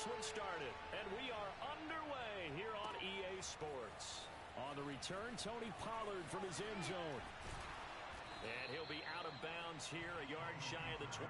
one started, and we are underway here on EA Sports. On the return, Tony Pollard from his end zone. And he'll be out of bounds here, a yard shy of the 20.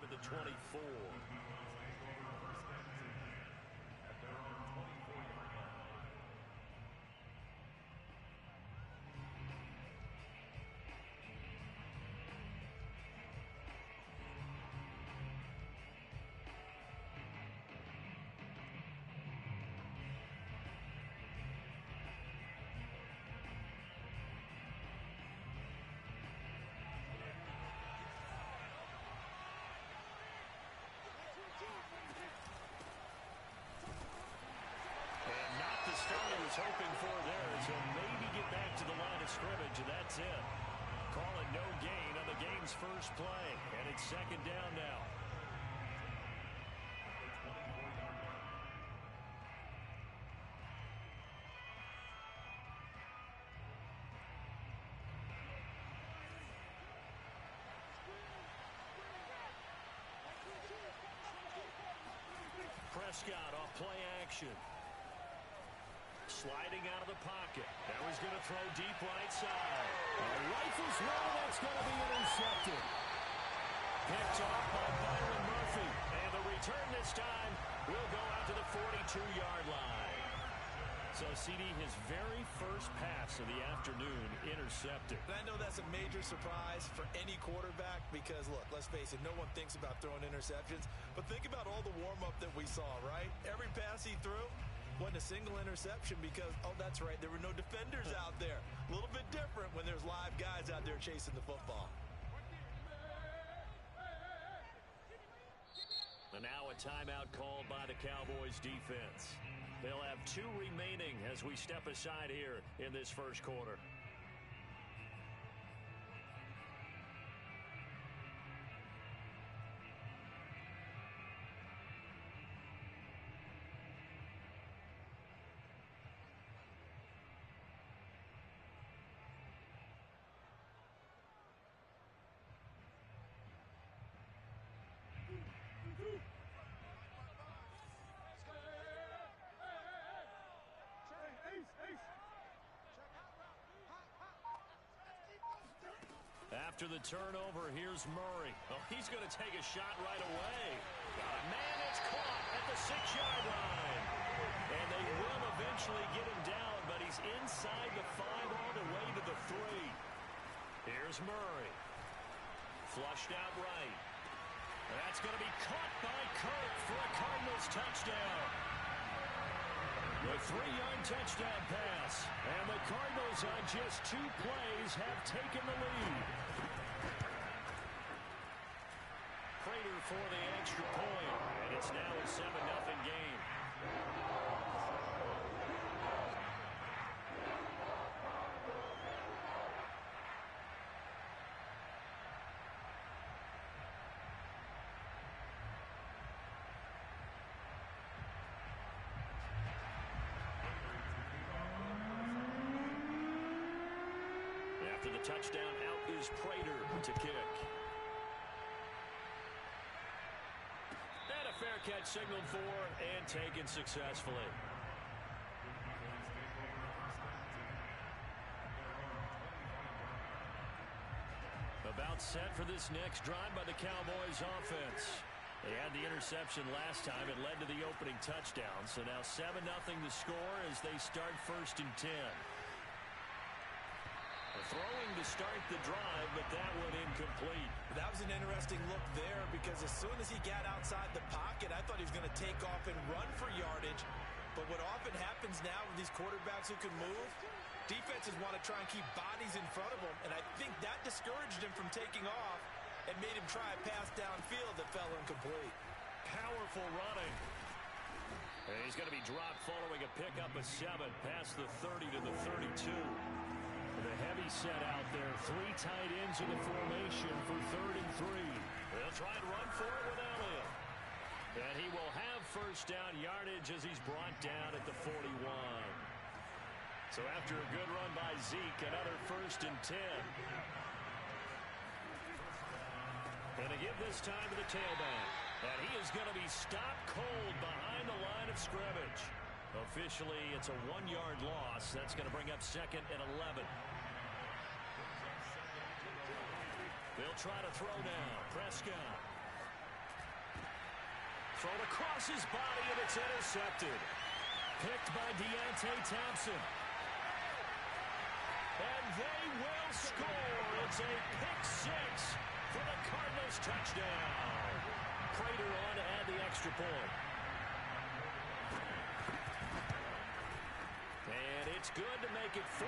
Of the 24. Hoping for there, so maybe get back to the line of scrimmage, and that's it. Call it no gain on the game's first play, and it's second down now. Prescott off play action. Sliding out of the pocket. Now he's going to throw deep right side. Rifles one, that's going to be intercepted. Picked off by Byron Murphy. And the return this time will go out to the 42-yard line. So, CD, his very first pass of the afternoon intercepted. And I know that's a major surprise for any quarterback because, look, let's face it, no one thinks about throwing interceptions. But think about all the warm-up that we saw, right? Every pass he threw wasn't a single interception because, oh, that's right, there were no defenders out there. A little bit different when there's live guys out there chasing the football. And now a timeout called by the Cowboys defense. They'll have 2 remaining as we step aside here in this first quarter. After the turnover, here's Murray. Oh, he's going to take a shot right away. Man, it's caught at the 6-yard line. And they will eventually get him down, but he's inside the 5 all the way to the 3. Here's Murray. Flushed out right. That's going to be caught by Kirk for a Cardinals touchdown. The 3-yard touchdown pass. And the Cardinals on just 2 plays have taken the lead. Prater for the extra point. And it's now a 7-0 game. After the touchdown, out is Prater to kick. And a fair catch signaled for and taken successfully. About set for this next drive by the Cowboys offense. They had the interception last time. It led to the opening touchdown. So now 7-0 to score as they start 1st and 10. Throwing to start the drive, but that one incomplete. That was an interesting look there because as soon as he got outside the pocket, I thought he was going to take off and run for yardage. But what often happens now with these quarterbacks who can move, defenses want to try and keep bodies in front of them, and I think that discouraged him from taking off and made him try a pass downfield that fell incomplete. Powerful running. And he's going to be dropped following a pickup of 7 past the 30 to the 32. The heavy set out there. 3 tight ends in the formation for 3rd and 3. They'll try and run for it with Elliott. And he will have first down yardage as he's brought down at the 41. So after a good run by Zeke, another 1st and 10. And to give this time to the tailback. And he is going to be stopped cold behind the line of scrimmage. Officially, it's a 1-yard loss. That's going to bring up 2nd and 11. They'll try to throw now. Prescott. Thrown across his body, and it's intercepted. Picked by Deontay Thompson. And they will score. It's a pick 6 for the Cardinals touchdown. Prater on to add the extra point. And it's good to make it 14-0.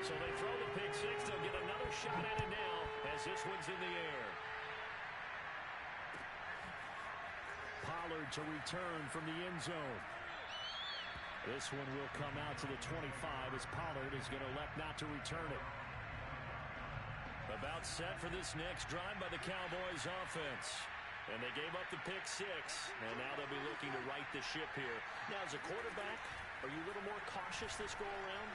So they throw the pick 6. They'll get another shot at it now as this one's in the air. Pollard to return from the end zone. This one will come out to the 25 as Pollard is going to elect not to return it. About set for this next drive by the Cowboys offense. And they gave up the pick 6. And now they'll be looking to right the ship here. Now, as a quarterback, are you a little more cautious this go around?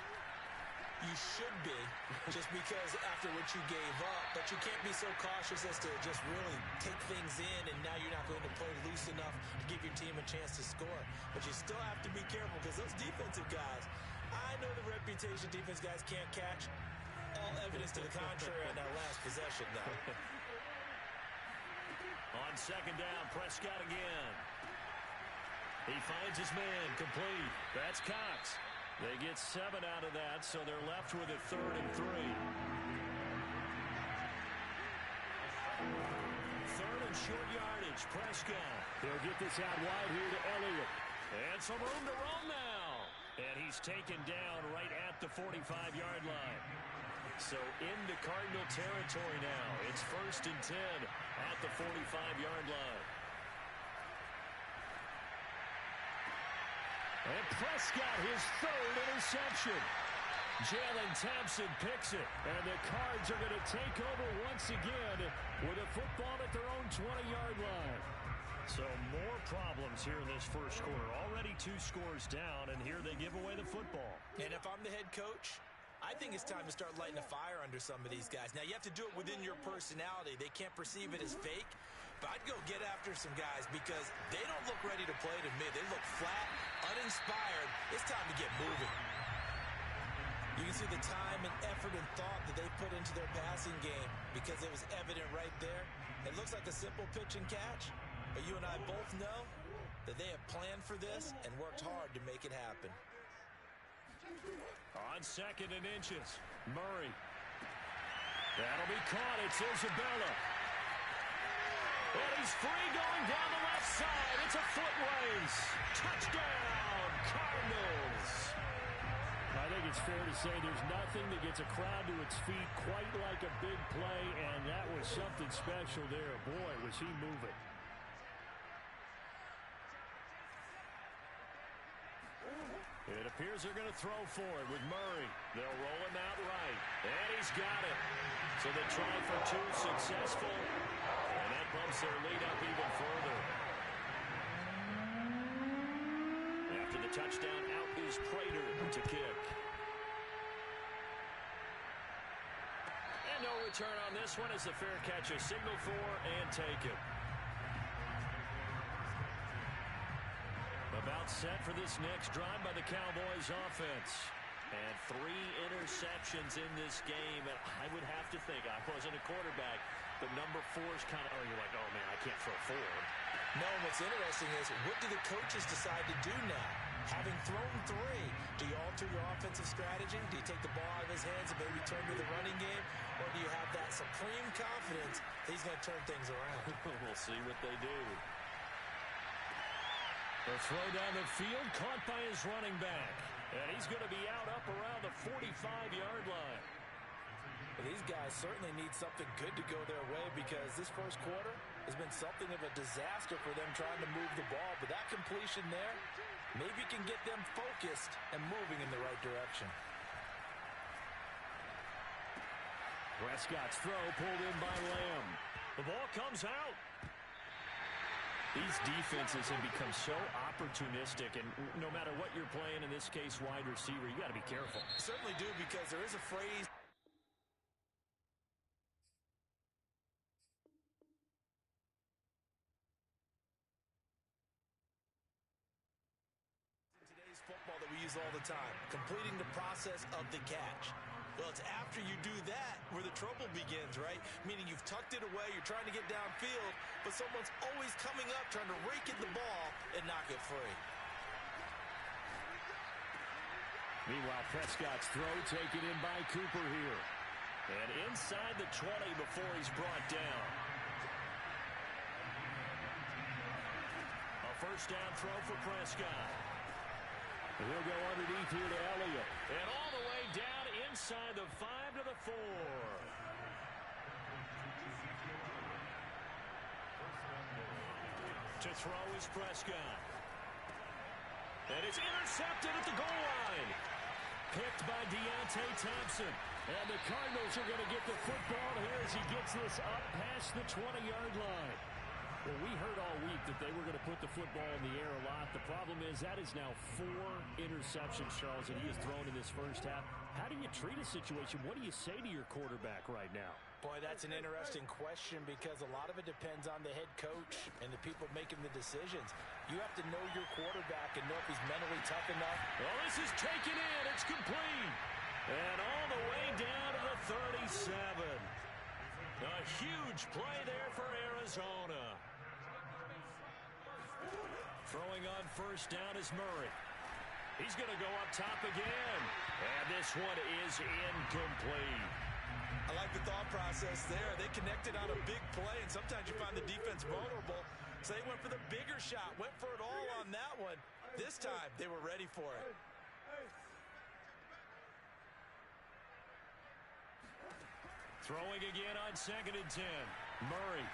You should be, just because after what you gave up, but you can't be so cautious as to just really take things in, and now you're not going to play loose enough to give your team a chance to score. But you still have to be careful because those defensive guys, I know the reputation defense guys can't catch. All evidence to the contrary on that last possession, though. On 2nd down, Prescott again. He finds his man, complete. That's Cox. They get 7 out of that, so they're left with a 3rd and 3. 3rd and short yardage, Prescott. They'll get this out wide here to Elliott. And some room to run now. And he's taken down right at the 45-yard line. So into Cardinal territory now. It's 1st and 10 at the 45-yard line. And Prescott, his 3rd interception. Jalen Thompson picks it. And the Cards are going to take over once again with a football at their own 20-yard line. So more problems here in this first quarter. Already 2 scores down, and here they give away the football. And if I'm the head coach, I think it's time to start lighting a fire under some of these guys. Now, you have to do it within your personality. They can't perceive it as fake. But I'd go get after some guys because they don't look ready to play to me. They look flat, uninspired. It's time to get moving. You can see the time and effort and thought that they put into their passing game because it was evident right there. It looks like a simple pitch and catch, but you and I both know that they have planned for this and worked hard to make it happen. On 2nd and inches, Murray. That'll be caught. It's Isabella. And he's free going down the left side. It's a foot race. Touchdown, Cardinals. I think it's fair to say there's nothing that gets a crowd to its feet quite like a big play, and that was something special there. Boy, was he moving. It appears they're going to throw for it with Murray. They'll roll him out right, and he's got it. So the try for 2 successful, and that bumps their lead up even further. After the touchdown, out is Prater to kick. And no return on this one as the fair catch is signaled for and taken. About set for this next drive by the Cowboys offense. And 3 interceptions in this game. And I would have to think, I wasn't a quarterback, but number 4 is kind of, you're like, oh man, I can't throw 4. No, what's interesting is, what do the coaches decide to do now? Having thrown 3, do you alter your offensive strategy? Do you take the ball out of his hands and maybe turn to the running game? Or do you have that supreme confidence that he's going to turn things around? We'll see what they do. The throw down the field, caught by his running back. And he's going to be out up around the 45-yard line. Well, these guys certainly need something good to go their way because this first quarter has been something of a disaster for them trying to move the ball. But that completion there maybe can get them focused and moving in the right direction. Prescott's throw pulled in by Lamb. The ball comes out. These defenses have become so opportunistic, and no matter what you're playing, in this case, wide receiver, you got to be careful. Certainly do, because there is a phrase. In today's football that we use all the time, completing the process of the catch. Well, it's after you do that where the trouble begins, right? Meaning you've tucked it away, you're trying to get downfield, but someone's always coming up trying to rake at the ball and knock it free. Meanwhile, Prescott's throw taken in by Cooper here. And inside the 20 before he's brought down. A first down throw for Prescott. And he'll go underneath here to Elliott. And all the way down inside the 5 to the 4. To throw is Prescott. And it's intercepted at the goal line. Picked by Deontay Thompson. And the Cardinals are going to get the football here as he gets this up past the 20-yard line. Well, we heard all week that they were going to put the football in the air a lot. The problem is that is now 4 interceptions, Charles, that he has thrown in this first half. How do you treat a situation? What do you say to your quarterback right now? Boy, that's an interesting question because a lot of it depends on the head coach and the people making the decisions. You have to know your quarterback and know if he's mentally tough enough. Well, this is taken in. It's complete. And all the way down to the 37. A huge play there for Arizona. Throwing on first down is Murray. He's going to go up top again. And this one is incomplete. I like the thought process there. They connected on a big play, and sometimes you find the defense vulnerable. So they went for the bigger shot, went for it all on that one. This time, they were ready for it. Throwing again on 2nd and 10. Murray.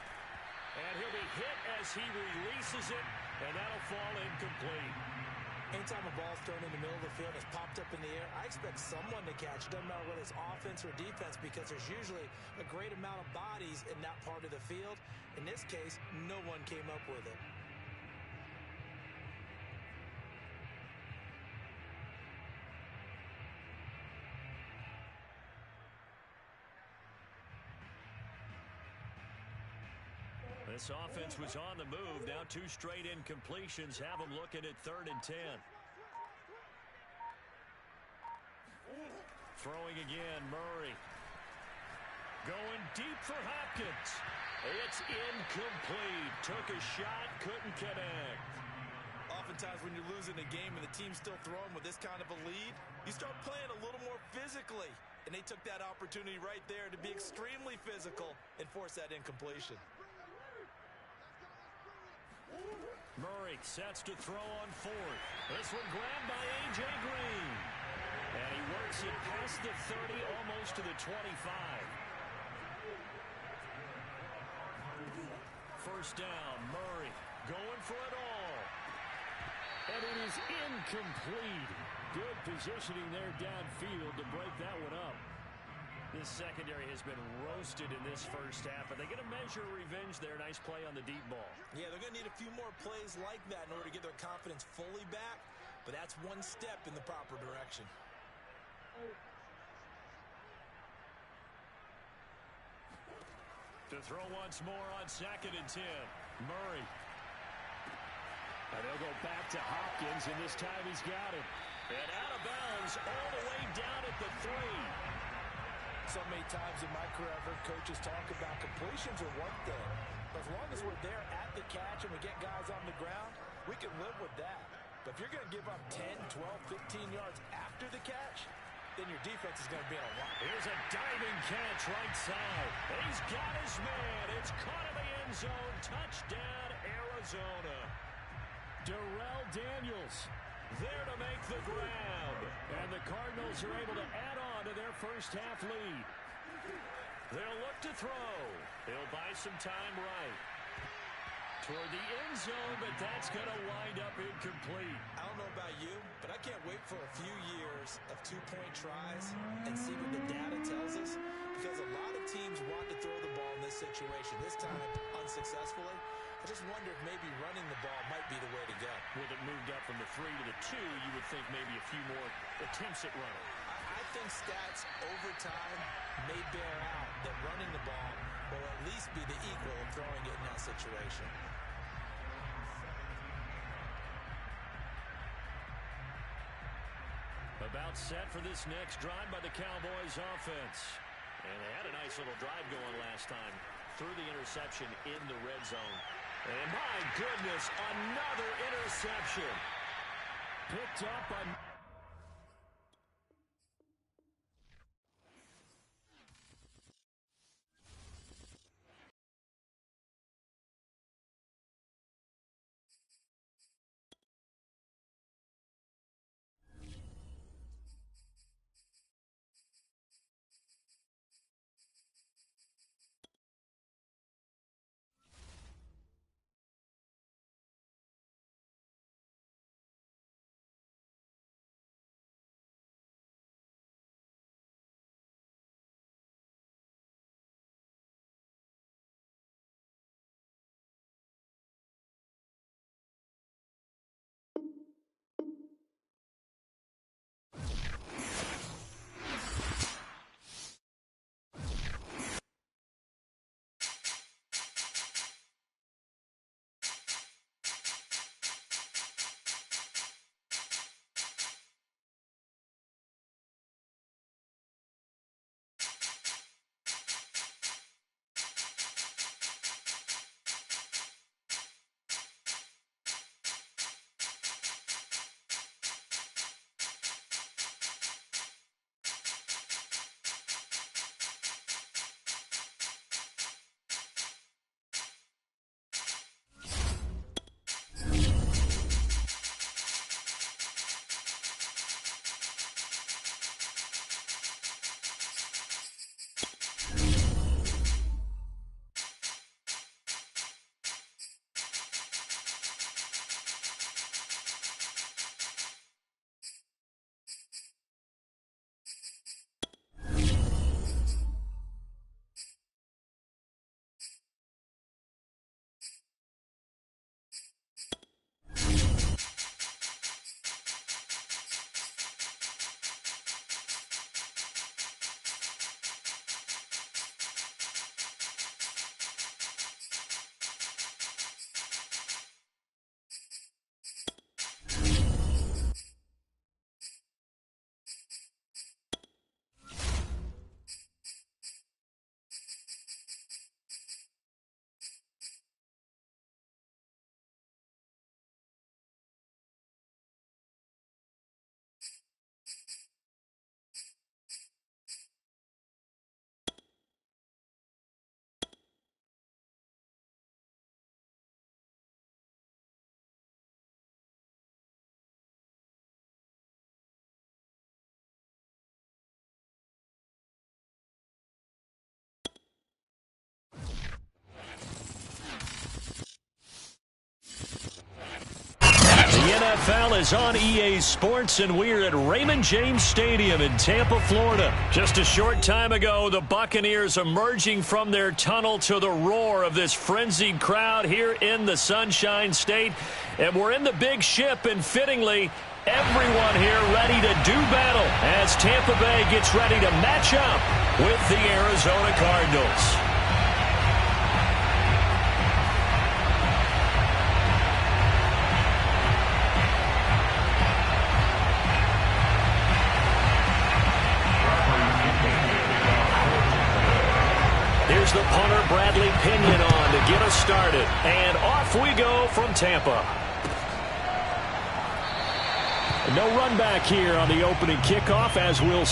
And he'll be hit as he releases it, and that'll fall incomplete. Anytime a ball's thrown in the middle of the field, it's popped up in the air, I expect someone to catch. It doesn't matter whether it's offense or defense because there's usually a great amount of bodies in that part of the field. In this case, no one came up with it. This offense was on the move. Now 2 straight incompletions have them looking at 3rd and 10. Throwing again, Murray. Going deep for Hopkins. It's incomplete. Took a shot, couldn't connect. Oftentimes when you're losing a game and the team's still throwing with this kind of a lead, you start playing a little more physically. And they took that opportunity right there to be extremely physical and force that incompletion. Murray sets to throw on 4th. This one grabbed by A.J. Green. And he works it past the 30, almost to the 25. First down, Murray going for it all. And it is incomplete. Good positioning there downfield to break that one up. This secondary has been roasted in this first half. Are they going to measure revenge there? Nice play on the deep ball. Yeah, they're going to need a few more plays like that in order to get their confidence fully back. But that's one step in the proper direction. To throw once more on 2nd and 10. Murray. And they'll go back to Hopkins, and this time he's got him. And out of bounds all the way down at the 3. So many times in my career, I've heard coaches talk about completions are one thing. But as long as we're there at the catch and we get guys on the ground, we can live with that. But if you're going to give up 10, 12, 15 yards after the catch, then your defense is going to be in a lot. Here's a diving catch right side. He's got his man. It's caught in the end zone. Touchdown, Arizona. Darrell Daniels there to make the grab. And the Cardinals are able to add on to their first half lead. They'll look to throw. They'll buy some time right toward the end zone, but that's going to wind up incomplete. I don't know about you, but I can't wait for a few years of 2-point tries and see what the data tells us, because a lot of teams want to throw the ball in this situation, this time unsuccessfully. I just wonder if maybe running the ball might be the way to go. With it moved up from the 3 to the 2, you would think maybe a few more attempts at running. I think stats over time may bear out that running the ball will at least be the equal of throwing it in that situation. About set for this next drive by the Cowboys offense. And they had a nice little drive going last time through the interception in the red zone. And my goodness, another interception. Picked up on... NFL is on EA Sports, and we're at Raymond James Stadium in Tampa, Florida. Just a short time ago, the Buccaneers emerging from their tunnel to the roar of this frenzied crowd here in the Sunshine State. And we're in the big ship, and fittingly, everyone here ready to do battle as Tampa Bay gets ready to match up with the Arizona Cardinals. Here's the punter, Bradley Pinion, on to get us started. And off we go from Tampa. No run back here on the opening kickoff as we'll...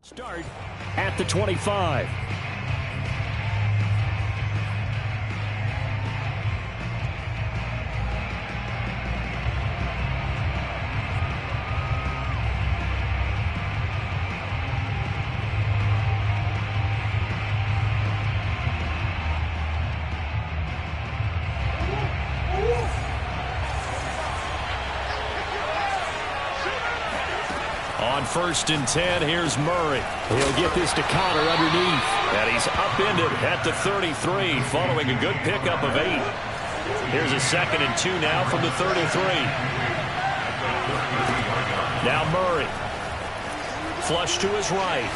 Start at the 25. On 1st and 10, here's Murray. He'll get this to counter underneath. And he's upended at the 33 following a good pickup of 8. Here's a 2nd and 2 now from the 33. Now Murray. Flush to his right.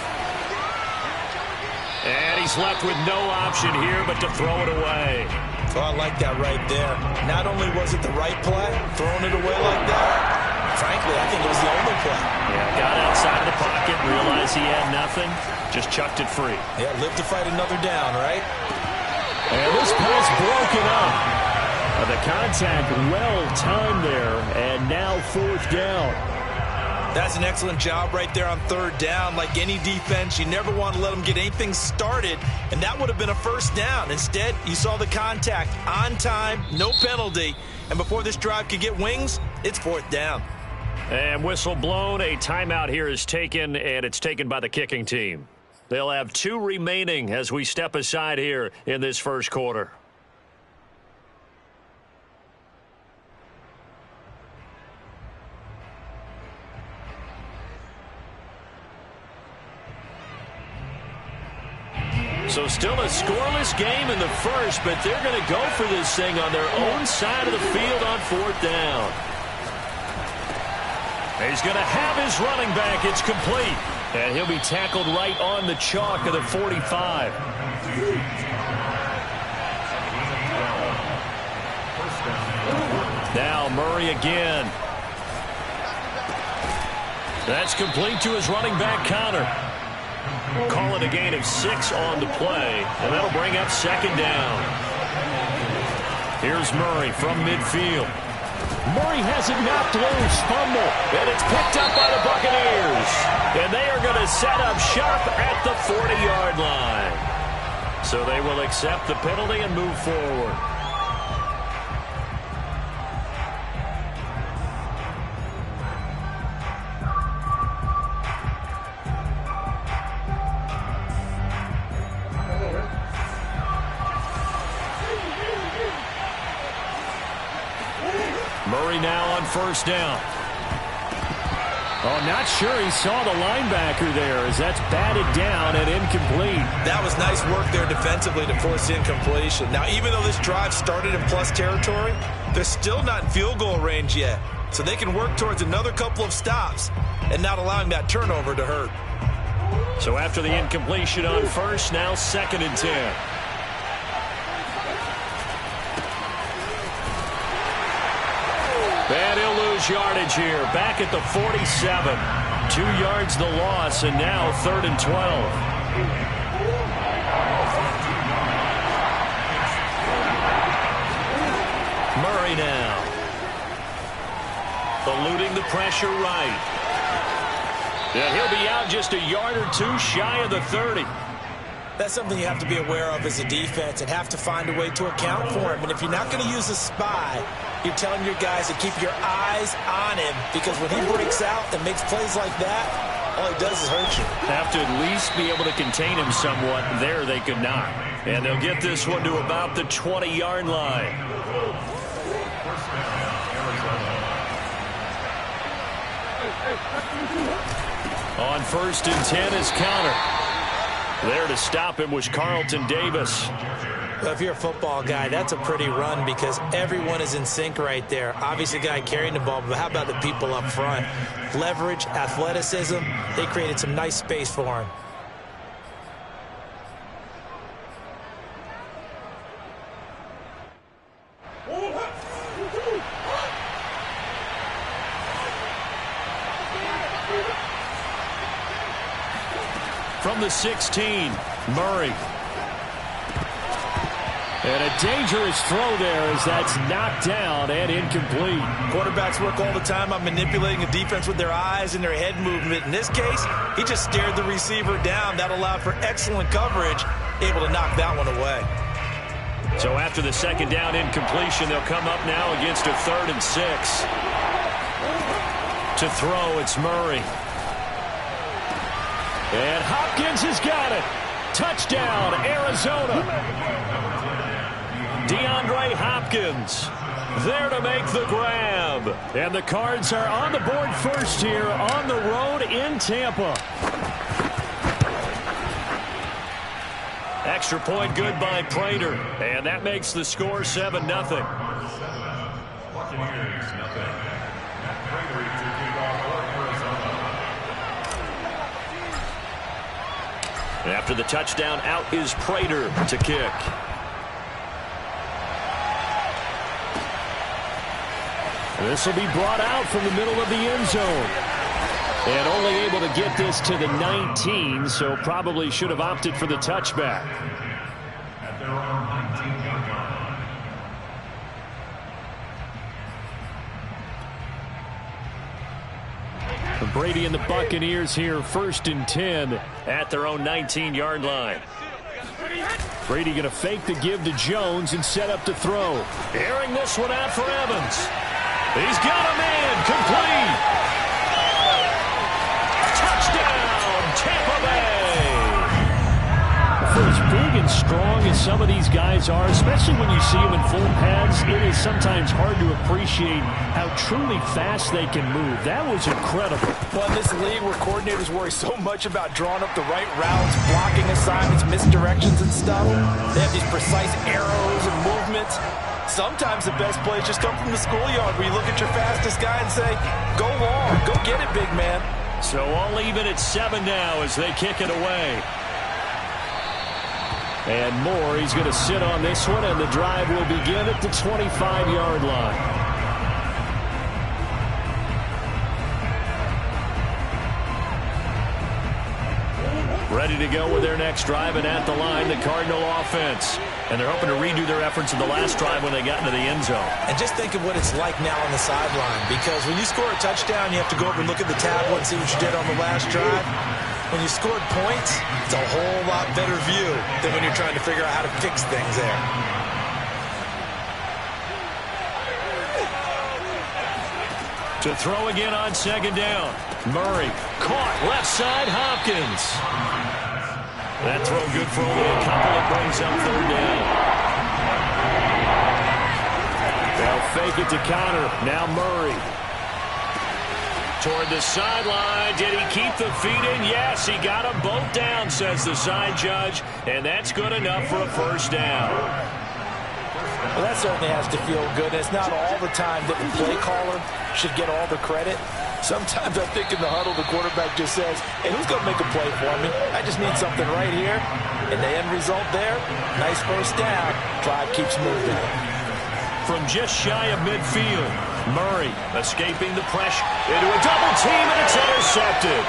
And he's left with no option here but to throw it away. Oh, I like that right there. Not only was it the right play, throwing it away like that, frankly, I think it was the only play. Yeah, got outside of the pocket, realized he had nothing, just chucked it free. Yeah, live to fight another down, right? And this pass broken up. The contact well timed there, and now 4th down. That's an excellent job right there on 3rd down. Like any defense, you never want to let them get anything started, and that would have been a 1st down. Instead, you saw the contact on time, no penalty, and before this drive could get wings, it's 4th down. And whistle blown, a timeout here is taken, and it's taken by the kicking team. They'll have 2 remaining as we step aside here in this first quarter. So still a scoreless game in the first, but they're going to go for this thing on their own side of the field on 4th down. He's going to have his running back. It's complete. And he'll be tackled right on the chalk of the 45. Now Murray again. That's complete to his running back, Connor. Call it a gain of 6 on the play, and that'll bring up 2nd down. Here's Murray from midfield. Murray has it knocked loose, fumble, and it's picked up by the Buccaneers. And they are going to set up shop at the 40-yard line. So they will accept the penalty and move forward. Murray now on first down. Oh, not sure he saw the linebacker there as that's batted down and incomplete. That was nice work there defensively to force incompletion. Now, even though this drive started in plus territory, they're still not in field goal range yet. So they can work towards another couple of stops and not allowing that turnover to hurt. So after the incompletion on first, now 2nd and 10. And he'll lose yardage here. Back at the 47. 2 yards the loss, and now 3rd and 12. Murray now. Eluding the pressure right. And he'll be out just a yard or two shy of the 30. That's something you have to be aware of as a defense and have to find a way to account for him. And if you're not going to use a spy, you're telling your guys to keep your eyes on him, because when he breaks out and makes plays like that, all he does is hurt you. Have to at least be able to contain him somewhat. There they could not. And they'll get this one to about the 20-yard line. On 1st and 10 is counter. There to stop him was Carlton Davis. Well, if you're a football guy, that's a pretty run because everyone is in sync right there. Obviously, the guy carrying the ball, but how about the people up front? Leverage, athleticism, they created some nice space for him. From the 16, Murray. And a dangerous throw there as that's knocked down and incomplete. Quarterbacks work all the time on manipulating a defense with their eyes and their head movement. In this case, he just stared the receiver down. That allowed for excellent coverage, able to knock that one away. So after the 2nd down incompletion, they'll come up now against a 3rd and 6. To throw, it's Murray. And Hopkins has got it. Touchdown, Arizona. DeAndre Hopkins there to make the grab. And the Cards are on the board first here on the road in Tampa. Extra point good by Prater. And that makes the score 7-0. After the touchdown, out is Prater to kick. This will be brought out from the middle of the end zone. And only able to get this to the 19, so probably should have opted for the touchback. Brady and the Buccaneers here, 1st and 10 at their own 19-yard line. Brady going to fake the give to Jones and set up to throw. Airing this one out for Evans. He's got a man, complete. Touchdown, Tampa Bay. For as big and strong as some of these guys are, especially when you see them in full pads, it is sometimes hard to appreciate how truly fast they can move. That was incredible. Well, in this league where coordinators worry so much about drawing up the right routes, blocking assignments, misdirections and stuff, they have these precise arrows and movements. Sometimes the best plays just come from the schoolyard where you look at your fastest guy and say, go long, go get it, big man. So all even at 7 now as they kick it away. And Moore, he's going to sit on this one, and the drive will begin at the 25-yard line. Ready to go with their next drive, and at the line, the Cardinal offense. And they're hoping to redo their efforts in the last drive when they got into the end zone. And just think of what it's like now on the sideline, because when you score a touchdown, you have to go over and look at the tablet and see what you did on the last drive. When you scored points, it's a whole lot better view than when you're trying to figure out how to fix things there. To throw again on 2nd down. Murray caught left side, Hopkins. That throw good for only a couple. It brings up 3rd down. They'll fake it to Connor. Now Murray. Toward the sideline. Did he keep the feet in? Yes, he got them both down, says the side judge. And that's good enough for a first down. Well, that certainly has to feel good. It's not all the time that the play caller should get all the credit. Sometimes I think in the huddle, the quarterback just says, hey, who's going to make a play for me? I just need something right here. And the end result there, nice first down. Drive keeps moving. From just shy of midfield, Murray escaping the pressure into a double team, and it's intercepted.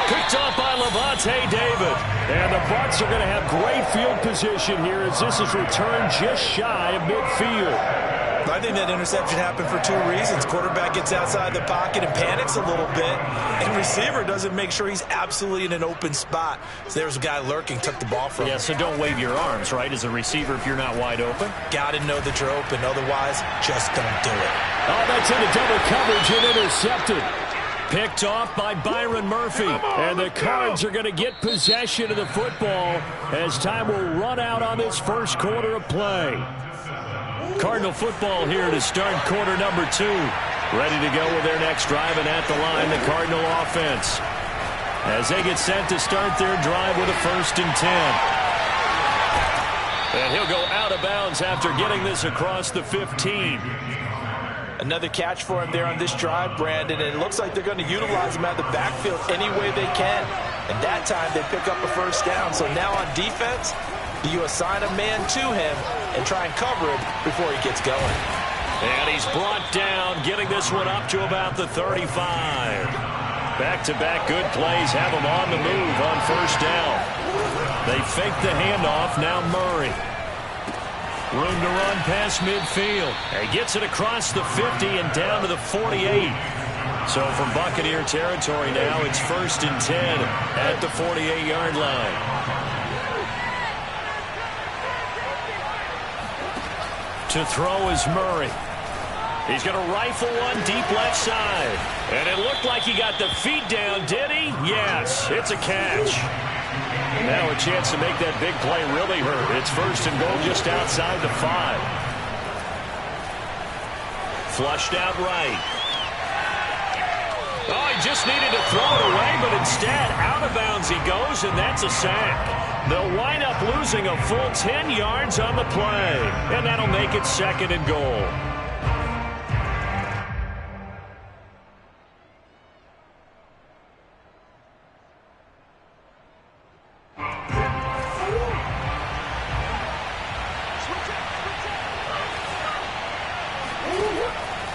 Picked off by Lavonte David. And the Bucs are going to have great field position here as this is returned just shy of midfield. I think that interception happened for two reasons. Quarterback gets outside the pocket and panics a little bit, and receiver doesn't make sure he's absolutely in an open spot. So there's a guy lurking, took the ball from him. Yeah, so don't wave your arms, right, as a receiver if you're not wide open. Got to know that you're open. Otherwise, just don't do it. Oh, that's into double coverage and intercepted. Picked off by Byron Murphy. And the Cards are going to get possession of the football as time will run out on this first quarter of play. Cardinal football here to start quarter number 2. Ready to go with their next drive, and at the line, the Cardinal offense. As they get set to start their drive with a 1st and 10. And he'll go out of bounds after getting this across the 15. Another catch for him there on this drive, Brandon, and it looks like they're going to utilize him out of the backfield any way they can. And that time they pick up a first down. So now on defense, do you assign a man to him and try and cover him before he gets going? And he's brought down, getting this one up to about the 35. Back-to-back good plays have him on the move on first down. They fake the handoff, now Murray. Room to run past midfield. He gets it across the 50 and down to the 48. So from Buccaneer territory now, it's 1st and 10 at the 48-yard line. To throw is Murray. He's going to rifle one deep left side. And it looked like he got the feet down, did he? Yes, it's a catch. Now a chance to make that big play really hurt. It's 1st and goal just outside the 5. Flushed out right. Oh, he just needed to throw it away, but instead, out of bounds he goes, and that's a sack. They'll wind up losing a full 10 yards on the play, and that'll make it 2nd and goal.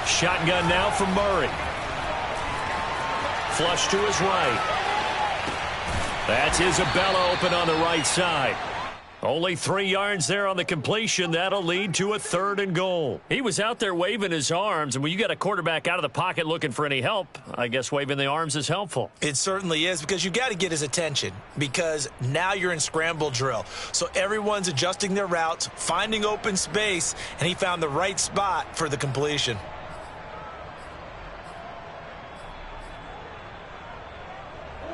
Shotgun now from Murray. Flush to his right. That's Isabella open on the right side. Only 3 yards there on the completion. That'll lead to a 3rd and goal. He was out there waving his arms, and when you got a quarterback out of the pocket looking for any help, I guess waving the arms is helpful. It certainly is, because you got to get his attention, because now you're in scramble drill. So everyone's adjusting their routes, finding open space, and he found the right spot for the completion.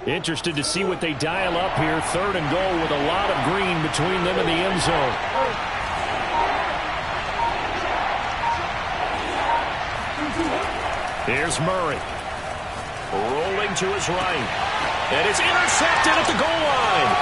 Interested to see what they dial up here. 3rd and goal with a lot of green between them and the end zone. Here's Murray. Rolling to his right. And it's intercepted at the goal line.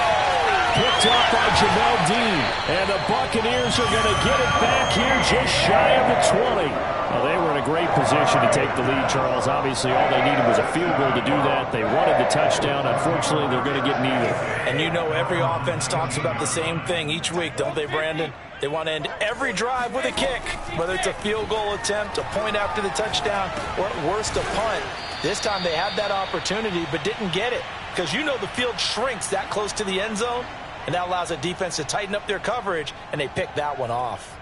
Picked off by Jamel Dean. And the Buccaneers are going to get it back here just shy of the 20. Well, they were in a great position to take the lead, Charles. Obviously, all they needed was a field goal to do that. They wanted the touchdown. Unfortunately, they're going to get neither. And you know every offense talks about the same thing each week, don't they, Brandon? They want to end every drive with a kick, whether it's a field goal attempt, a point after the touchdown, or at worst, a punt. This time they had that opportunity but didn't get it, because you know the field shrinks that close to the end zone, and that allows a defense to tighten up their coverage, and they pick that one off.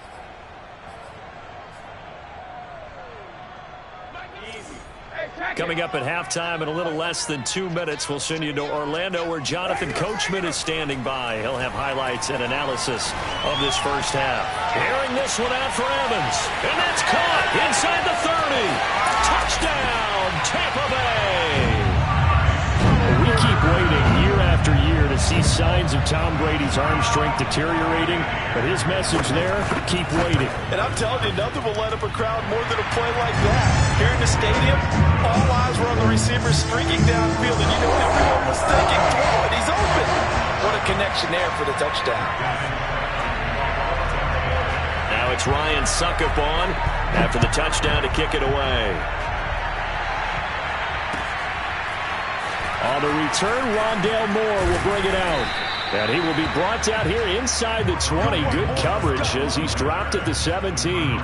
Coming up at halftime in a little less than 2 minutes, we'll send you to Orlando where Jonathan Coachman is standing by. He'll have highlights and analysis of this first half. Airing this one out for Evans. And that's caught inside the 30. Touchdown, Tampa Bay. We keep waiting year after year to see signs of Tom Brady's arm strength deteriorating, but his message there, keep waiting. And I'm telling you, nothing will let up a crowd more than a play like that. Here in the stadium, all eyes were on the receiver streaking downfield, and you know everyone was thinking, throw it, he's open. What a connection there for the touchdown. Now it's Ryan Succop on after the touchdown to kick it away. On the return, Rondale Moore will bring it out. And he will be brought down here inside the 20. Good coverage as he's dropped at the 17.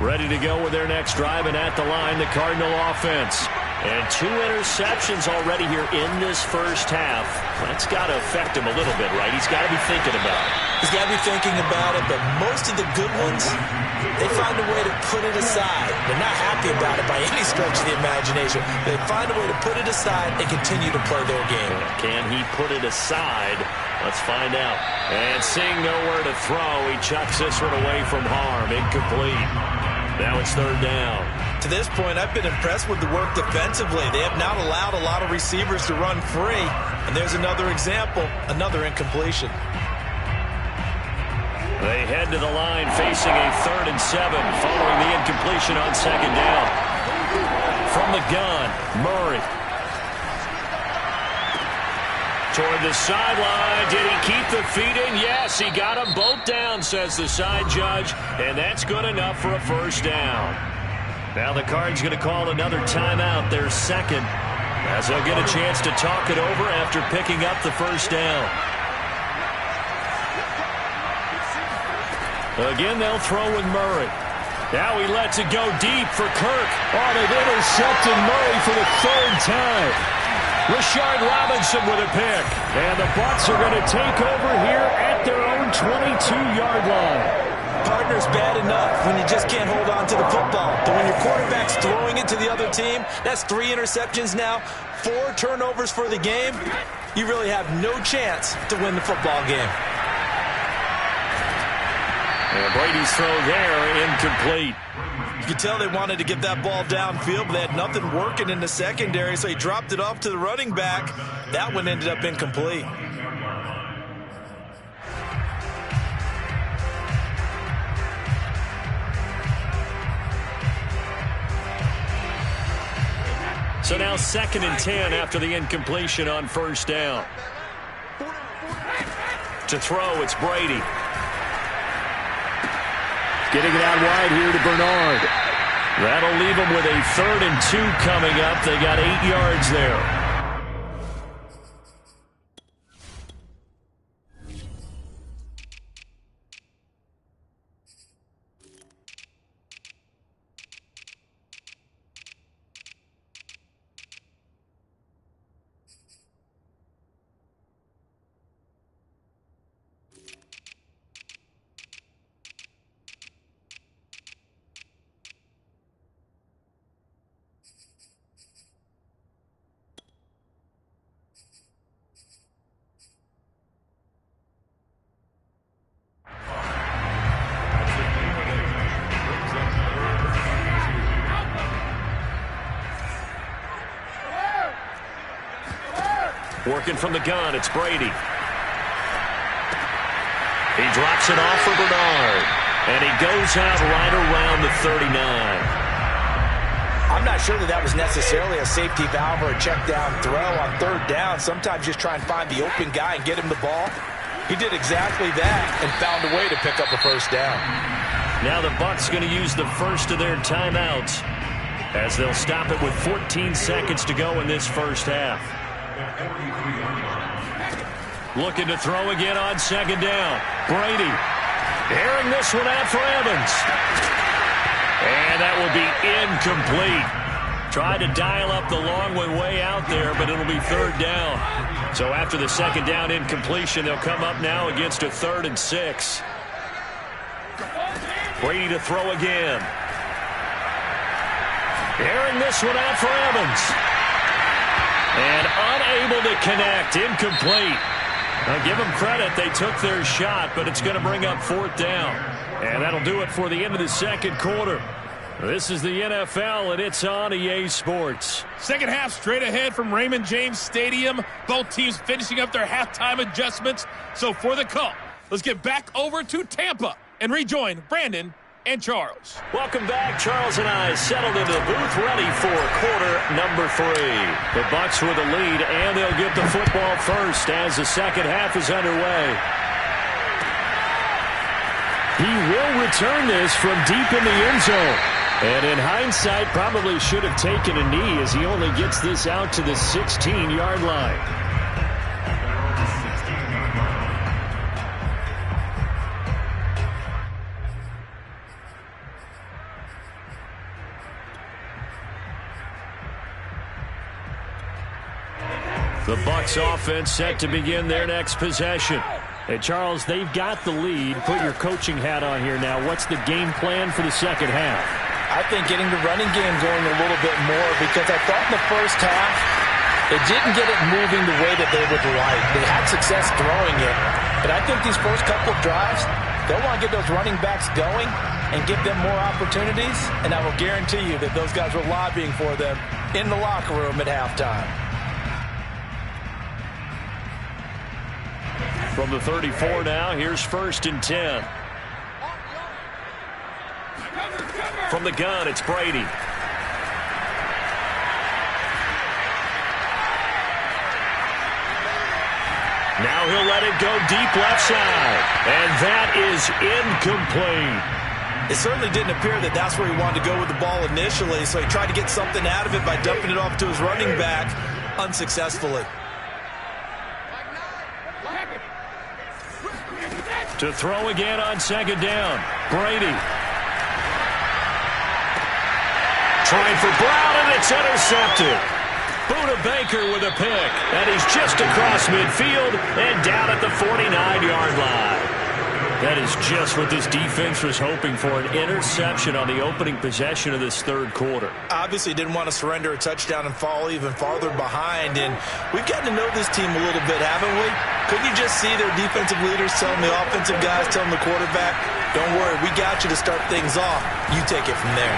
Ready to go with their next drive, and at the line, the Cardinal offense. And 2 interceptions already here in this first half. That's got to affect him a little bit, right? He's got to be thinking about it. He's got to be thinking about it, but most of the good ones, they find a way to put it aside. They're not happy about it by any stretch of the imagination. They find a way to put it aside and continue to play their game. Can he put it aside? Let's find out. And seeing nowhere to throw, he chucks this one away from harm. Incomplete. Now it's third down. To this point, I've been impressed with the work defensively. They have not allowed a lot of receivers to run free. And there's another example, another incompletion. They head to the line facing a 3rd and 7 following the incompletion on second down. From the gun, Murray. Toward the sideline. Did he keep the feet in? Yes, he got them both down, says the side judge. And that's good enough for a first down. Now the Cards going to call another timeout, their second, as they'll get a chance to talk it over after picking up the first down. Again, they'll throw with Murray. Now he lets it go deep for Kirk. Oh, they've intercepted Murray for the 3rd time. Rashard Robinson with a pick. And the Bucs are going to take over here at their own 22-yard line. Partner's bad enough when you just can't hold on to the football. But when your quarterback's throwing it to the other team, that's 3 interceptions now, 4 turnovers for the game. You really have no chance to win the football game. And Brady's throw there, incomplete. You could tell they wanted to get that ball downfield, but they had nothing working in the secondary, so he dropped it off to the running back. That one ended up incomplete. So now 2nd and 10 after the incompletion on first down. To throw, it's Brady. Getting it out wide here to Bernard. That'll leave them with a 3rd and 2 coming up. They got 8 yards there. Working from the gun, it's Brady. He drops it off for Bernard. And he goes out right around the 39. I'm not sure that was necessarily a safety valve or a check down throw on 3rd down. Sometimes just try and find the open guy and get him the ball. He did exactly that and found a way to pick up a first down. Now the Bucs going to use the first of their timeouts as they'll stop it with 14 seconds to go in this first half. Looking to throw again on second down. Brady airing this one out for Evans. And that will be incomplete. Tried to dial up the long one way out there, but it'll be 3rd down. So after the second down incompletion, they'll come up now against a 3rd and 6. Brady to throw again. Airing this one out for Evans. And unable to connect. Incomplete. Now give them credit. They took their shot, but it's going to bring up 4th down. And that'll do it for the end of the second quarter. This is the NFL, and it's on EA Sports. Second half straight ahead from Raymond James Stadium. Both teams finishing up their halftime adjustments. So for the call, let's get back over to Tampa and rejoin Brandon and Charles. Welcome back. Charles and I settled into the booth, ready for quarter number 3. The Bucs with the lead, and they'll get the football first as the second half is underway. He will return this from deep in the end zone. And in hindsight, probably should have taken a knee as he only gets this out to the 16-yard line. The Bucs offense set to begin their next possession. Hey, Charles, they've got the lead. Put your coaching hat on here now. What's the game plan for the second half? I think getting the running game going a little bit more, because I thought in the first half they didn't get it moving the way that they would like. They had success throwing it, but I think these first couple of drives, they'll want to get those running backs going and give them more opportunities, and I will guarantee you that those guys were lobbying for them in the locker room at halftime. From the 34 now, here's 1st and 10. From the gun, it's Brady. Now he'll let it go deep left side. And that is incomplete. It certainly didn't appear that that's where he wanted to go with the ball initially, so he tried to get something out of it by dumping it off to his running back unsuccessfully. To throw again on second down. Brady. Trying for Brown, and it's intercepted. Buda Baker with a pick, and he's just across midfield and down at the 49-yard line. That is just what this defense was hoping for, an interception on the opening possession of this third quarter. Obviously didn't want to surrender a touchdown and fall even farther behind, and we've gotten to know this team a little bit, haven't we? Couldn't you just see their defensive leaders telling the offensive guys, telling the quarterback, don't worry, we got you to start things off. You take it from there.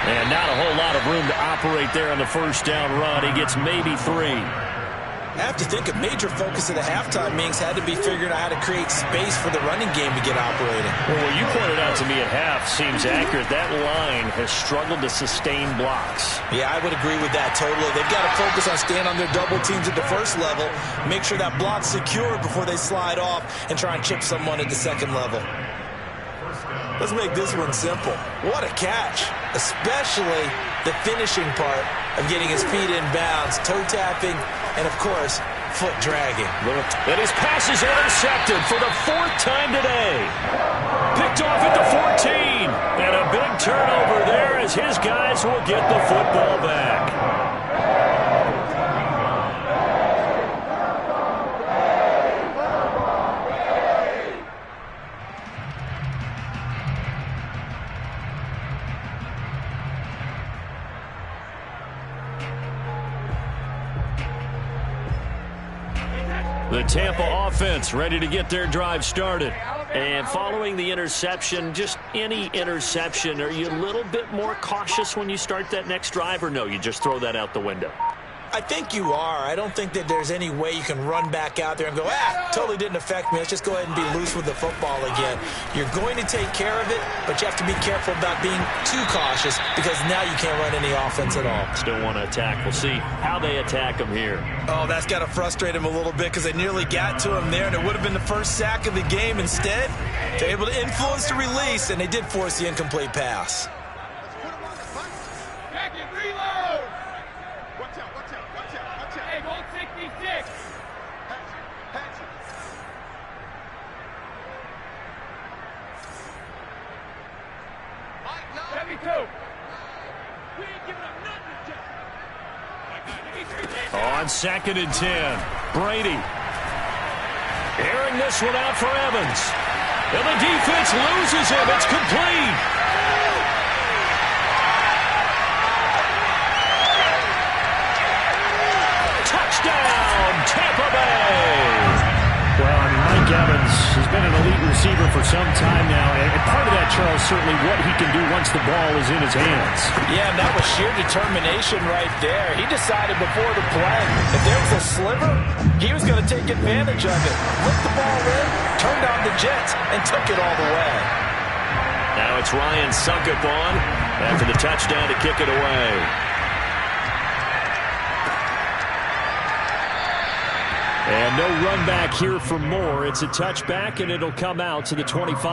And not a whole lot of room to operate there on the first down run. He gets maybe 3. I have to think a major focus of the halftime meetings had to be figuring out how to create space for the running game to get operating. Well, what you pointed out to me at half seems accurate. That line has struggled to sustain blocks. Yeah, I would agree with that totally. They've got to focus on staying on their double teams at the first level, make sure that block's secure before they slide off and try and chip someone at the second level. Let's make this one simple. What a catch, especially the finishing part of getting his feet in bounds, toe tapping, and of course, foot dragging. And his pass is intercepted for the 4th time today. Picked off at the 14. And a big turnover there as his guys will get the football back. The Tampa offense ready to get their drive started. And following the interception, just any interception, are you a little bit more cautious when you start that next drive, or no, you just throw that out the window? I think you are. I don't think that there's any way you can run back out there and go, totally didn't affect me. Let's just go ahead and be loose with the football again. You're going to take care of it, but you have to be careful about being too cautious because now you can't run any offense at all. Still want to attack. We'll see how they attack him here. Oh, that's got to frustrate him a little bit because they nearly got to him there, and it would have been the first sack of the game. Instead, they're able to influence the release, and they did force the incomplete pass. On 2nd and 10, Brady. Airing this one out for Evans. And the defense loses him. It's complete. Touchdown, Tampa Bay. Well, I mean, Mike Evans has been an elite receiver for some time now, and part of that, Charles, certainly what he can do once the ball is in his hands. Yeah, and that was sheer determination right there. He decided before the play, if there was a sliver, he was going to take advantage of it. Looked the ball in, turned on the jets, and took it all the way. Now it's Ryan Succop on after the touchdown to kick it away. And no run back here for Moore. It's a touchback, and it'll come out to the 25.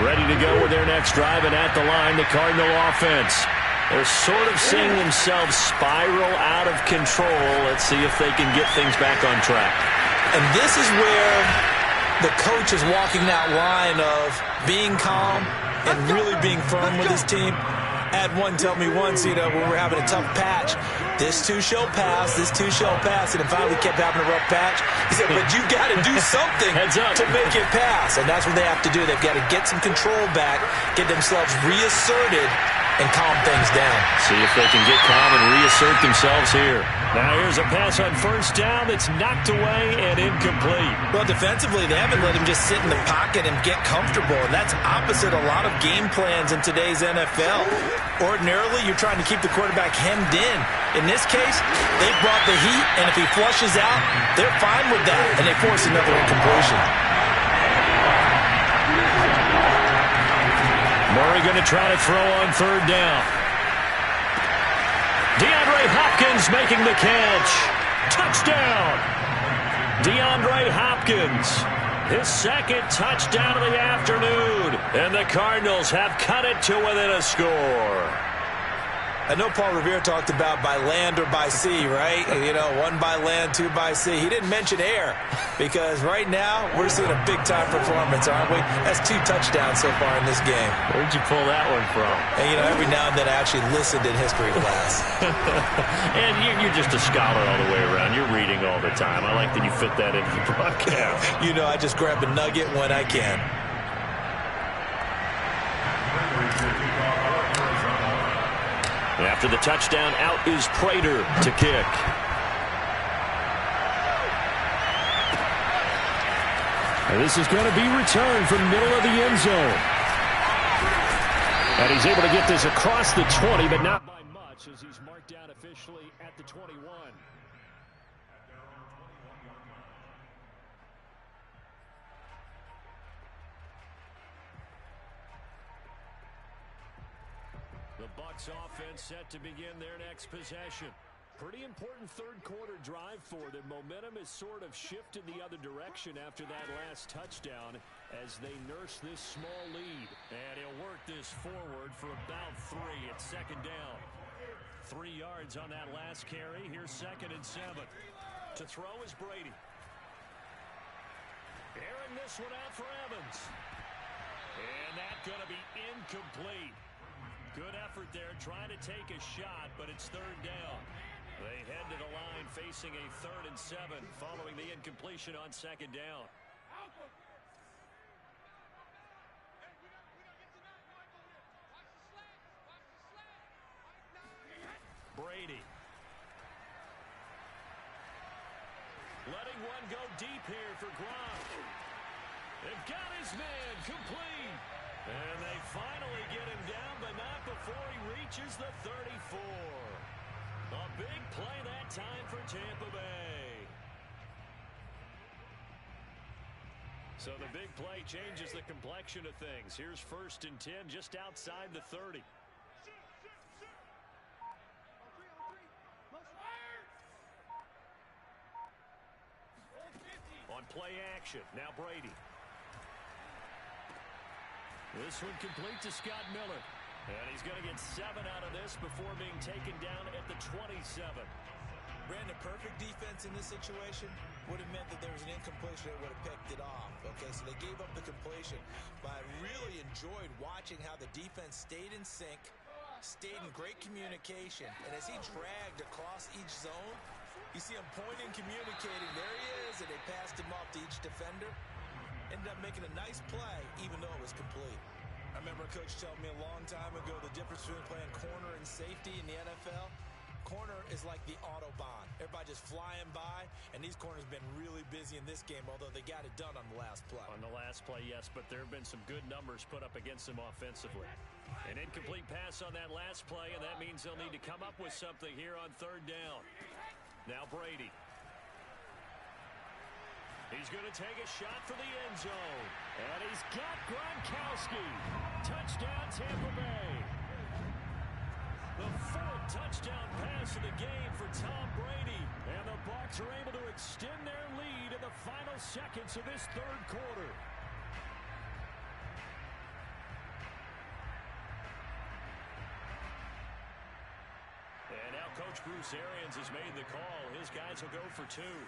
Ready to go with their next drive, and at the line, the Cardinal offense. They're sort of seeing themselves spiral out of control. Let's see if they can get things back on track. And this is where the coach is walking that line of being calm and really being firm with his team. I had one tell me once, when we're having a tough patch, this too shall pass, this too shall pass. And if I kept having a rough patch, he said, but you got to do something to make it pass. And that's what they have to do. They've got to get some control back, get themselves reasserted, and calm things down. See if they can get calm and reassert themselves here. Now here's a pass on first down that's knocked away and incomplete. Well, defensively, they haven't let him just sit in the pocket and get comfortable. And that's opposite a lot of game plans in today's NFL. Ordinarily, you're trying to keep the quarterback hemmed in. In this case, they brought the heat, and if he flushes out, they're fine with that, and they force another incompletion. Murray going to try to throw on third down. DeAndre Hopkins making the catch. Touchdown! DeAndre Hopkins, his second touchdown of the afternoon. And the Cardinals have cut it to within a score. I know Paul Revere talked about by land or by sea, right? One by land, two by sea. He didn't mention air because right now we're seeing a big-time performance, aren't we? That's 2 touchdowns so far in this game. Where'd you pull that one from? And, every now and then I actually listened in history class. And you're just a scholar all the way around. You're reading all the time. I like that you fit that into the broadcast. I just grab a nugget when I can. After the touchdown, out is Prater to kick. And this is going to be returned from middle of the end zone. And he's able to get this across the 20, but not by much as he's marked down officially at the 21. The Bucs offense set to begin their next possession. Pretty important third quarter drive for them. Momentum has sort of shifted the other direction after that last touchdown as they nurse this small lead. And he'll work this forward for about 3 at second down. 3 yards on that last carry. Here's 2nd and 7. To throw is Brady. Airing this one out for Evans. And that's going to be incomplete. Good effort there, trying to take a shot, but it's 3rd down. They head to the line facing a 3rd and 7 following the incompletion on 2nd down. Brady. Letting one go deep here for Gronk. They've got his man complete. And they finally get him down, but not before he reaches the 34. A big play that time for Tampa Bay. So the big play changes the complexion of things. Here's 1st and 10 just outside the 30. On play action, now Brady. This one complete to Scott Miller. And he's going to get 7 out of this before being taken down at the 27. Brandon, perfect defense in this situation would have meant that there was an incompletion that would have picked it off. Okay, so they gave up the completion. But I really enjoyed watching how the defense stayed in sync, stayed in great communication. And as he dragged across each zone, you see him pointing, communicating. There he is, and they passed him off to each defender. Ended up making a nice play, even though it was complete. I remember a coach telling me a long time ago the difference between playing corner and safety in the NFL. corner is like the Autobahn. Everybody just flying by, and these corners been really busy in this game, although they got it done on the last play. On the last play, yes, but there have been some good numbers put up against them offensively. An incomplete pass on that last play, and that means they'll need to come up with something here on third down. Now Brady. He's going to take a shot for the end zone. And he's got Gronkowski. Touchdown, Tampa Bay. The fourth touchdown pass of the game for Tom Brady. And the Bucs are able to extend their lead in the final seconds of this third quarter. And now Coach Bruce Arians has made the call. His guys will go for two.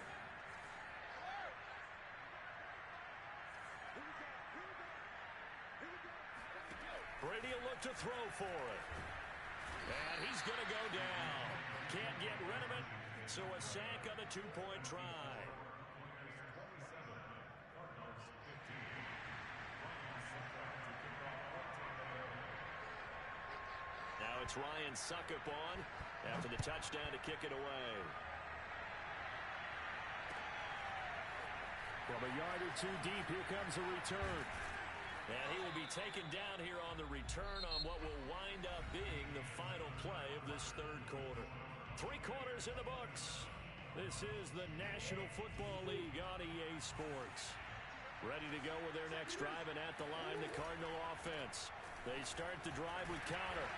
Brady will look to throw for it. And he's going to go down. Can't get rid of it, so a sack on the two-point try. Now it's Ryan Succop on after the touchdown to kick it away. From a yard or two deep, here comes a return. And he will be taken down here on the return on what will wind up being the final play of this third quarter. 3 quarters in the books. This is the National Football League on EA Sports. Ready to go with their next drive, and at the line, the Cardinal offense. They start the drive with counter.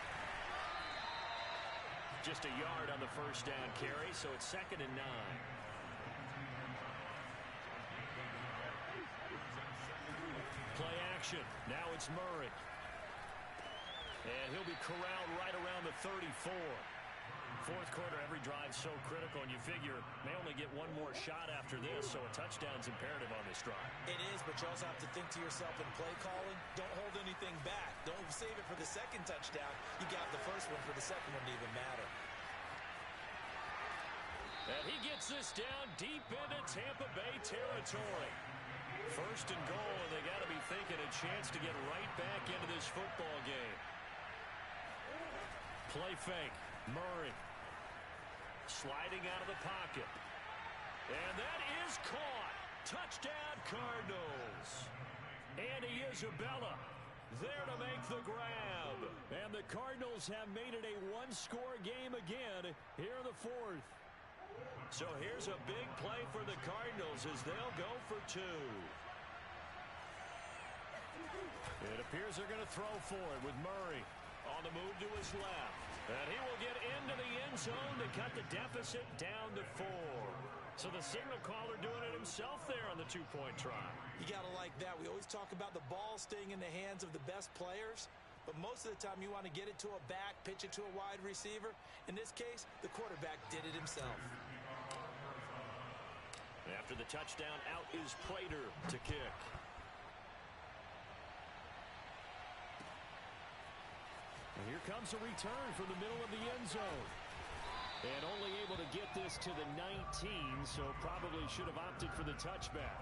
Just a yard on the first down carry, so it's 2nd and 9. Play action. Now it's Murray. And he'll be corralled right around the 34. Fourth quarter, every drive so critical, and you figure may only get one more shot after this, so a touchdown's imperative on this drive. It is, but you also have to think to yourself in play calling, don't hold anything back. Don't save it for the second touchdown. You got the first one for the second one to even matter. And he gets this down deep into Tampa Bay territory. First and goal, and they got to be thinking a chance to get right back into this football game. Play fake. Murray. Sliding out of the pocket. And that is caught. Touchdown, Cardinals. Andy Isabella there to make the grab. And the Cardinals have made it a one-score game again here in the fourth. So here's a big play for the Cardinals as they'll go for 2. It appears they're going to throw for it with Murray on the move to his left. And he will get into the end zone to cut the deficit down to 4. So the signal caller doing it himself there on the 2-point try. You got to like that. We always talk about the ball staying in the hands of the best players. But most of the time you want to get it to a back, pitch it to a wide receiver. In this case, the quarterback did it himself. After the touchdown, out is Prater to kick. And here comes a return from the middle of the end zone. And only able to get this to the 19, so probably should have opted for the touchback.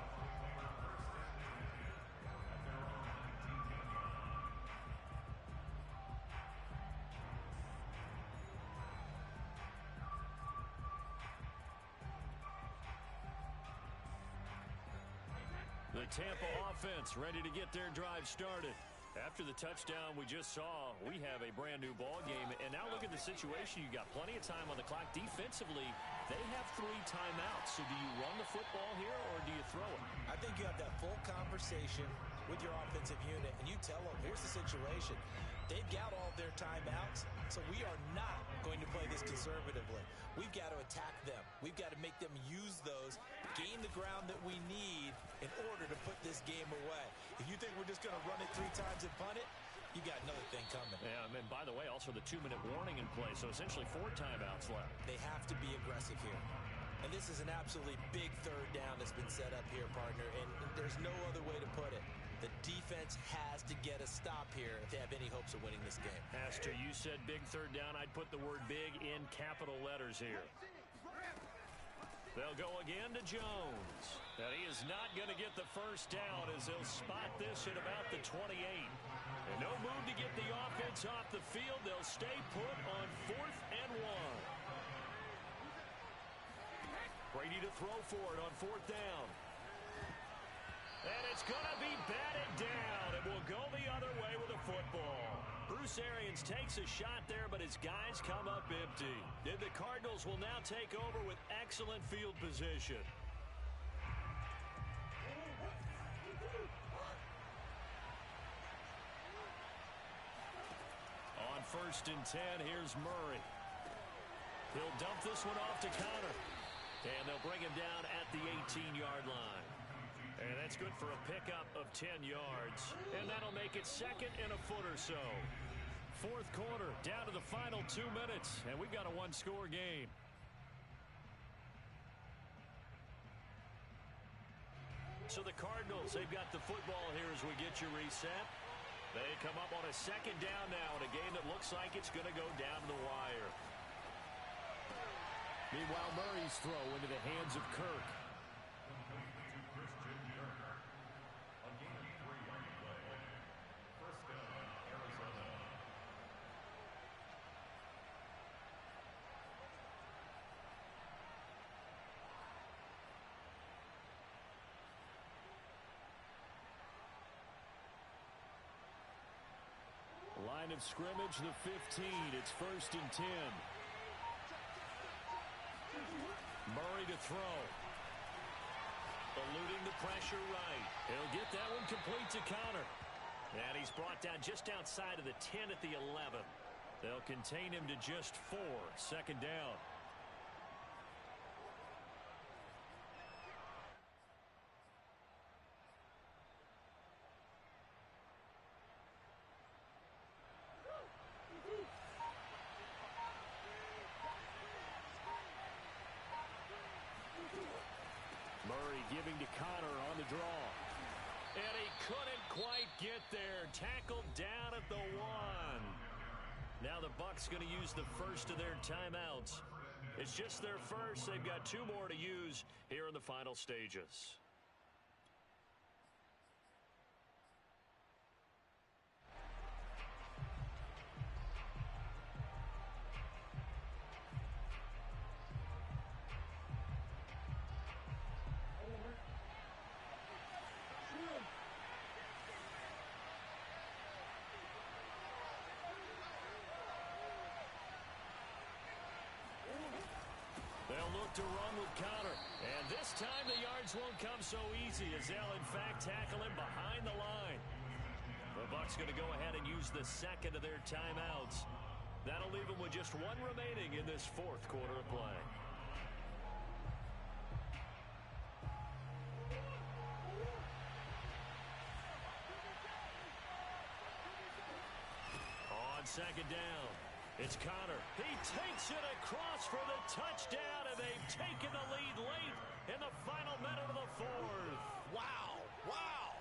The Tampa offense ready to get their drive started. After the touchdown we just saw, we have a brand new ball game. And now look at the situation. You got plenty of time on the clock. Defensively, they have 3 timeouts. So do you run the football here or do you throw it? I think you have that full conversation with your offensive unit, and you tell them, here's the situation. They've got all their timeouts, so we are not going to play this conservatively. We've got to attack them. We've got to make them use those, gain the ground that we need in order to put this game away. If you think we're just going to run it 3 times and punt it, you got another thing coming. Yeah, and by the way, also the 2-minute warning in play, so essentially 4 timeouts left. They have to be aggressive here. And this is an absolutely big third down that's been set up here, partner, and there's no other way to put it. The defense has to get a stop here if they have any hopes of winning this game. Has to. You said big third down. I'd put the word big in capital letters here. They'll go again to Jones. And he is not going to get the first down as they'll spot this at about the 28. And no move to get the offense off the field. They'll stay put on 4th and 1. Brady to throw for it on 4th down. And it's going to be batted down. It will go the other way with the football. Bruce Arians takes a shot there, but his guys come up empty. And the Cardinals will now take over with excellent field position. On 1st and 10, here's Murray. He'll dump this one off to Connor. And they'll bring him down at the 18-yard line. And that's good for a pickup of 10 yards. And that'll make it 2nd and a foot or so. 4th quarter, down to the final 2 minutes. And we've got a one-score game. So the Cardinals, they've got the football here as we get you reset. They come up on a 2nd down now in a game that looks like it's going to go down to the wire. Meanwhile, Murray's throw into the hands of Kirk. Line of scrimmage, the 15. It's 1st and 10. Murray to throw. Eluding the pressure right. He'll get that one complete to Connor. And he's brought down just outside of the 10 at the 11. They'll contain him to just 4. 2nd down. Murray giving to Connor on the draw. And he couldn't quite get there. Tackled down at the 1. Now the Bucs going to use the first of their timeouts. It's just their first. They've got 2 more to use here in the final stages. They'll look to run with Connor. And this time the yards won't come so easy as they'll in fact tackle him behind the line. The Bucs going to go ahead and use the 2nd of their timeouts. That'll leave them with just 1 remaining in this 4th quarter of play. On 2nd down. It's Connor. He takes it across for the touchdown, and they've taken the lead late in the final minute of the 4th. Wow. Wow.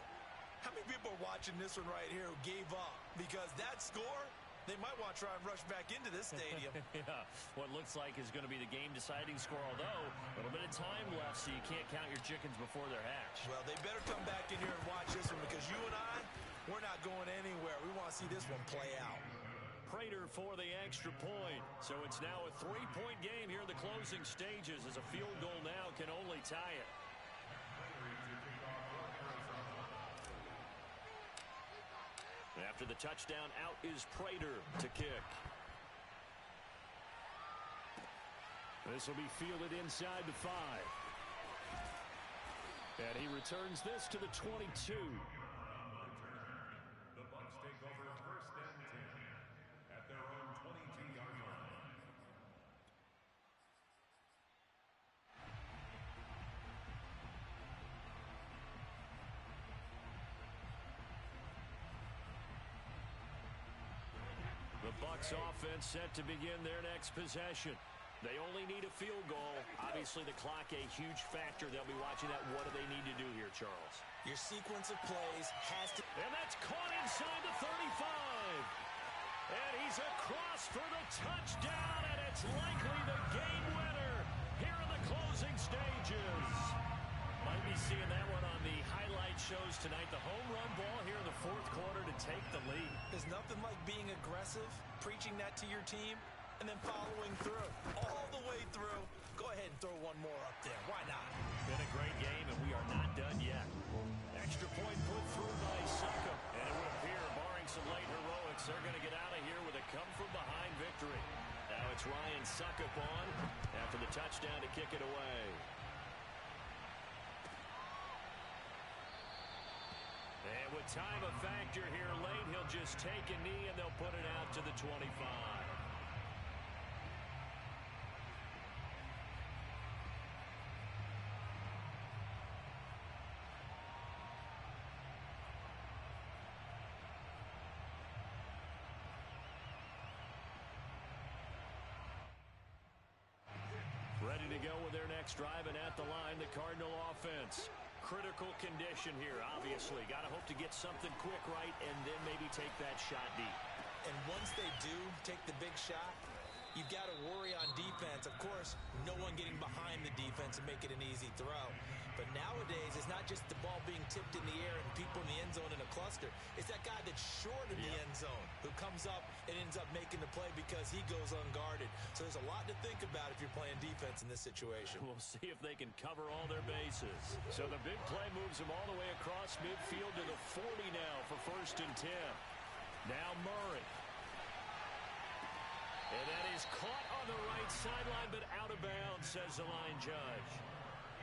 How many people are watching this one right here who gave up? Because that score, they might want to try and rush back into this stadium. Yeah, what looks like is going to be the game-deciding score, although a little bit of time left, so you can't count your chickens before they're hatched. Well, they better come back in here and watch this one because you and I, we're not going anywhere. We want to see this one play out. Prater for the extra point. So it's now a 3-point game here in the closing stages as a field goal now can only tie it. After the touchdown, out is Prater to kick. This will be fielded inside the 5. And he returns this to the 22. The Bucs offense set to begin their next possession. They only need a field goal. Obviously, the clock a huge factor. They'll be watching that. What do they need to do here, Charles? Your sequence of plays has to... And that's caught inside the 35. And he's across for the touchdown, and it's likely the game winner here in the closing stages. Might be seeing that one on the highlight shows tonight. The home run ball here in the 4th quarter to take the lead. There's nothing like being aggressive, preaching that to your team, and then following through, all the way through. Go ahead and throw one more up there. Why not? Been a great game, and we are not done yet. Extra point put through by Succop. And it would appear, barring some late heroics, they're going to get out of here with a come-from-behind victory. Now it's Ryan Succop on after the touchdown to kick it away. And with time a factor here late, he'll just take a knee and they'll put it out to the 25. Ready to go with their next drive, and at the line, the Cardinal offense. Critical condition here, obviously. Got to hope to get something quick right and then maybe take that shot deep. And once they do take the big shot, you've got to worry on defense. Of course, no one getting behind the defense and make it an easy throw. But nowadays, it's not just the ball being tipped in the air and people in the end zone in a cluster. It's that guy that's short in the end zone who comes up and ends up making the play because he goes unguarded. So there's a lot to think about if you're playing defense in this situation. We'll see if they can cover all their bases. So the big play moves them all the way across midfield to the 40 now for 1st and 10. Now Murray. And that is caught on the right sideline, but out of bounds, says the line judge.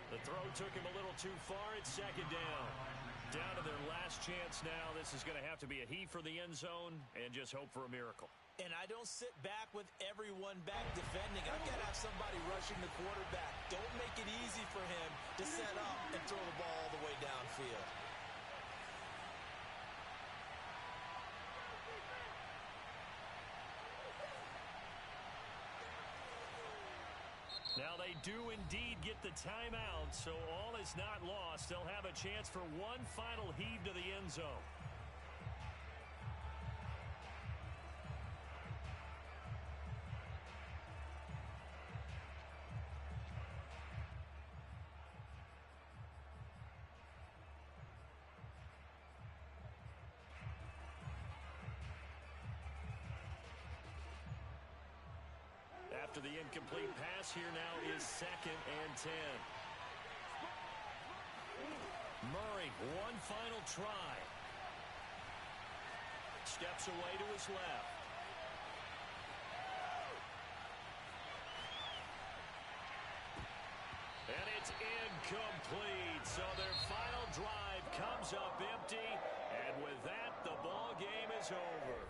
The throw took him a little too far. It's 2nd down. Down to their last chance now. This is going to have to be a heave for the end zone and just hope for a miracle. And I don't sit back with everyone back defending. I've got to have somebody rushing the quarterback. Don't make it easy for him to set up and throw the ball all the way downfield. Now they do indeed get the timeout, so all is not lost. They'll have a chance for one final heave to the end zone. After the incomplete pass, here now is 2nd and 10. Murray, one final try. Steps away to his left. And it's incomplete. So their final drive comes up empty. And with that, the ball game is over.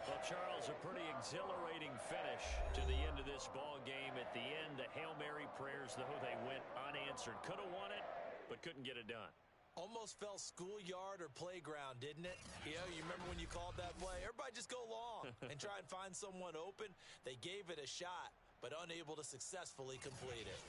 Well, Charles, a pretty exhilarating finish to the end of this ball game. At the end, the Hail Mary prayers, though, they went unanswered. Could have won it, but couldn't get it done. Almost felt schoolyard or playground, didn't it? You know, you remember when you called that play? Everybody just go long and try and find someone open. They gave it a shot, but unable to successfully complete it.